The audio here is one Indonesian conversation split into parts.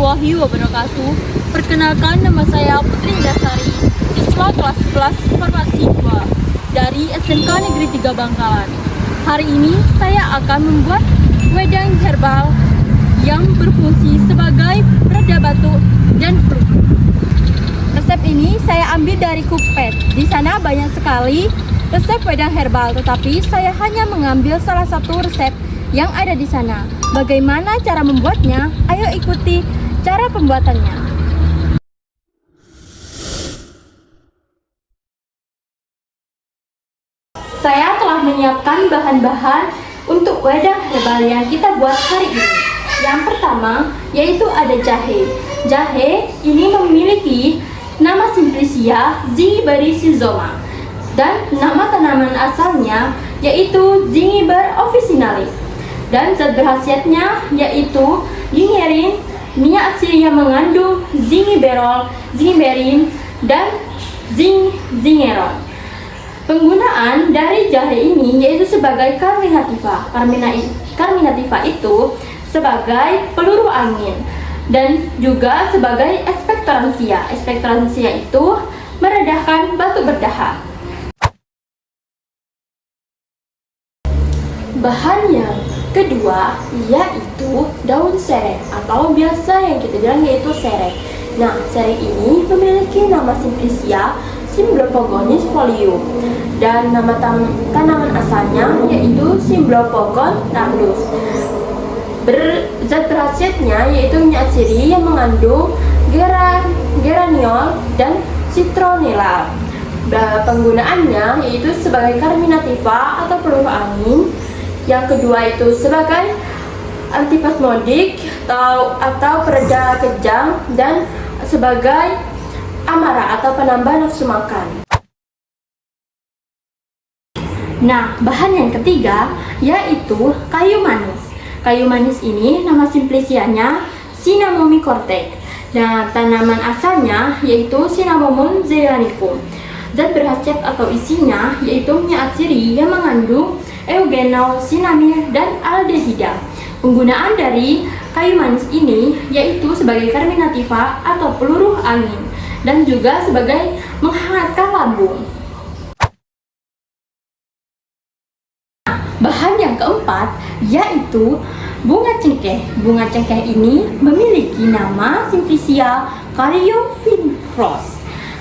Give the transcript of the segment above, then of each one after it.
warahmatullahi wabarakatuh. Perkenalkan, nama saya Putri Dasari, siswa kelas 11 Farmasi 2 dari SMK Negeri 3 Bangkalan. Hari ini saya akan membuat wedang herbal yang berfungsi sebagai pereda batuk dan flu. Resep ini saya ambil dari Cookpad. Di sana banyak sekali resep wedang herbal, tetapi saya hanya mengambil salah satu resep yang ada di sana. Bagaimana cara membuatnya? Ayo ikuti cara pembuatannya. Saya telah menyiapkan bahan-bahan untuk wedang herbal yang kita buat hari ini. Yang pertama yaitu ada jahe. Jahe ini memiliki nama Simplicia zingiberrhiizoma dan nama tanaman asalnya yaitu Zingiber officinale. Dan zat berkhasiatnya yaitu gingerin, minyak asiri yang mengandung zingiberol, zingiberin, dan zingeron. Penggunaan dari jahe ini yaitu sebagai carminativa. Carminativa itu sebagai peluru angin dan juga sebagai ekspektoransia. Ekspektoransia itu meredahkan batuk berdahak. Bahan yang kedua yaitu daun sereh atau biasa yang kita bilang yaitu sereh. Nah, sereh ini memiliki nama Simplicia Symblopogonis folium dan nama tanaman asalnya yaitu Symblopogon nardus. Zat berkhasiatnya yaitu minyak asiri yang mengandung geraniol dan citronella. Penggunaannya yaitu sebagai carminativa atau peluru angin. Yang kedua itu sebagai antipasmodik atau pereda kejang dan sebagai amarah atau penambah nafsu makan. Nah, bahan yang ketiga yaitu kayu manis. Kayu manis ini nama Simplicianya Cinnamomum cortec. Nah, tanaman asalnya yaitu Cinnamomum zeylanicum. Zat berkhasiat atau isinya yaitu minyak asiri yang mengandung eugenol, sinamid, dan aldehida. Penggunaan dari kayu manis ini yaitu sebagai carminativa atau peluru angin dan juga sebagai menghangatkan lambung. Bahan yang keempat yaitu bunga cengkeh. Bunga cengkeh ini memiliki nama Simplicia caryophyllus.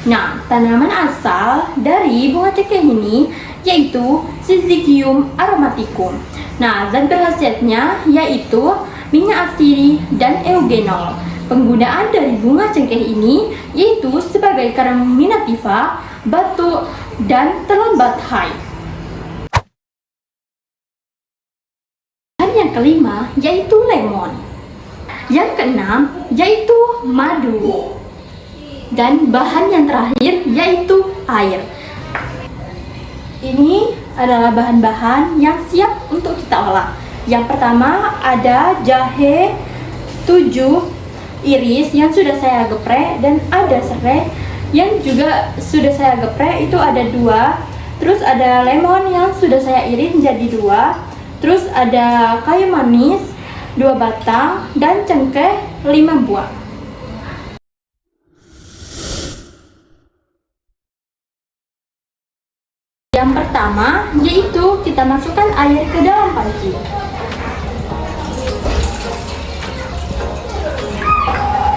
Nah, tanaman asal dari bunga cengkeh ini yaitu Syzygium aromaticum. Nah, zat berkhasiatnya yaitu minyak asiri dan eugenol. Penggunaan dari bunga cengkeh ini yaitu sebagai carminativa, batuk, dan terlambat haid. Yang kelima yaitu lemon. Yang keenam yaitu madu. Dan bahan yang terakhir yaitu air. Ini adalah bahan-bahan yang siap untuk kita olah. Yang pertama ada jahe 7 iris yang sudah saya geprek, dan ada serai yang juga sudah saya geprek, itu ada 2. Terus ada lemon yang sudah saya iris menjadi 2. Terus ada kayu manis 2 batang dan cengkeh 5 buah. Yang pertama yaitu kita masukkan air ke dalam panci.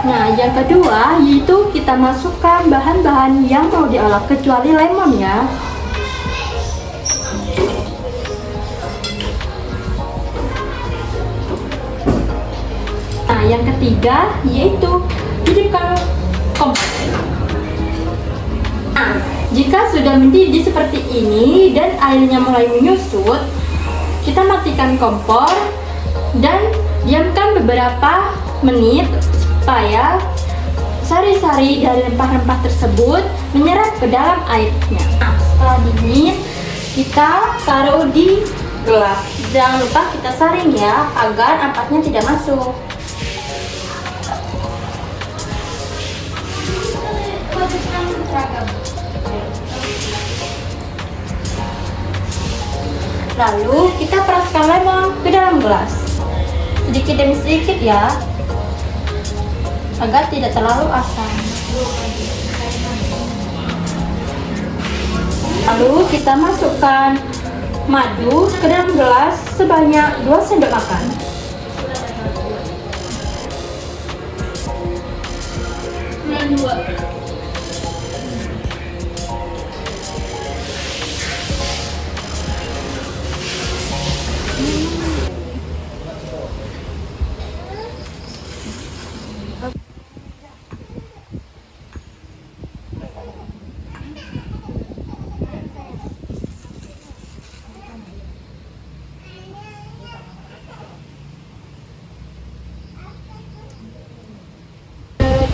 Nah, yang kedua yaitu kita masukkan bahan-bahan yang mau diolah kecuali lemon ya. Nah, yang ketiga yaitu hidupkan kompor. Nah, jika sudah mendidih seperti ini dan airnya mulai menyusut, kita matikan kompor dan diamkan beberapa menit supaya sari-sari dari rempah-rempah tersebut menyerap ke dalam airnya. Nah, setelah dingin, kita taruh di gelas. Jangan lupa kita saring ya, agar ampasnya tidak masuk. Lalu kita peraskan lemon ke dalam gelas, sedikit demi sedikit ya. agar tidak terlalu asam. Lalu kita masukkan madu ke dalam gelas sebanyak 2 sendok makan.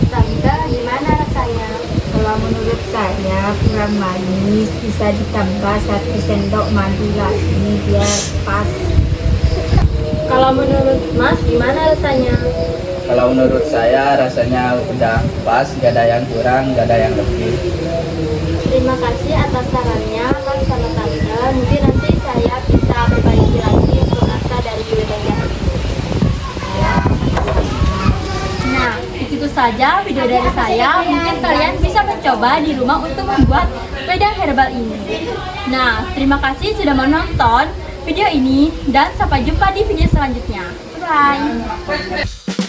Tante, gimana rasanya? Kalau menurut saya kurang manis, bisa ditambah 1 sendok madu lagi biar pas. Kalau menurut Mas, gimana rasanya? Kalau menurut saya rasanya udah pas, gak ada yang kurang, gak ada yang lebih. Terima kasih atas sarannya, Mas sama Tante. Mungkin nanti saya bisa berbagi lagi untuk rasa dari wedang. Nah, itu saja video dari saya. Mungkin kalian bisa mencoba di rumah untuk membuat wedang herbal ini. Nah, terima kasih sudah menonton video ini dan sampai jumpa di video selanjutnya. Bye!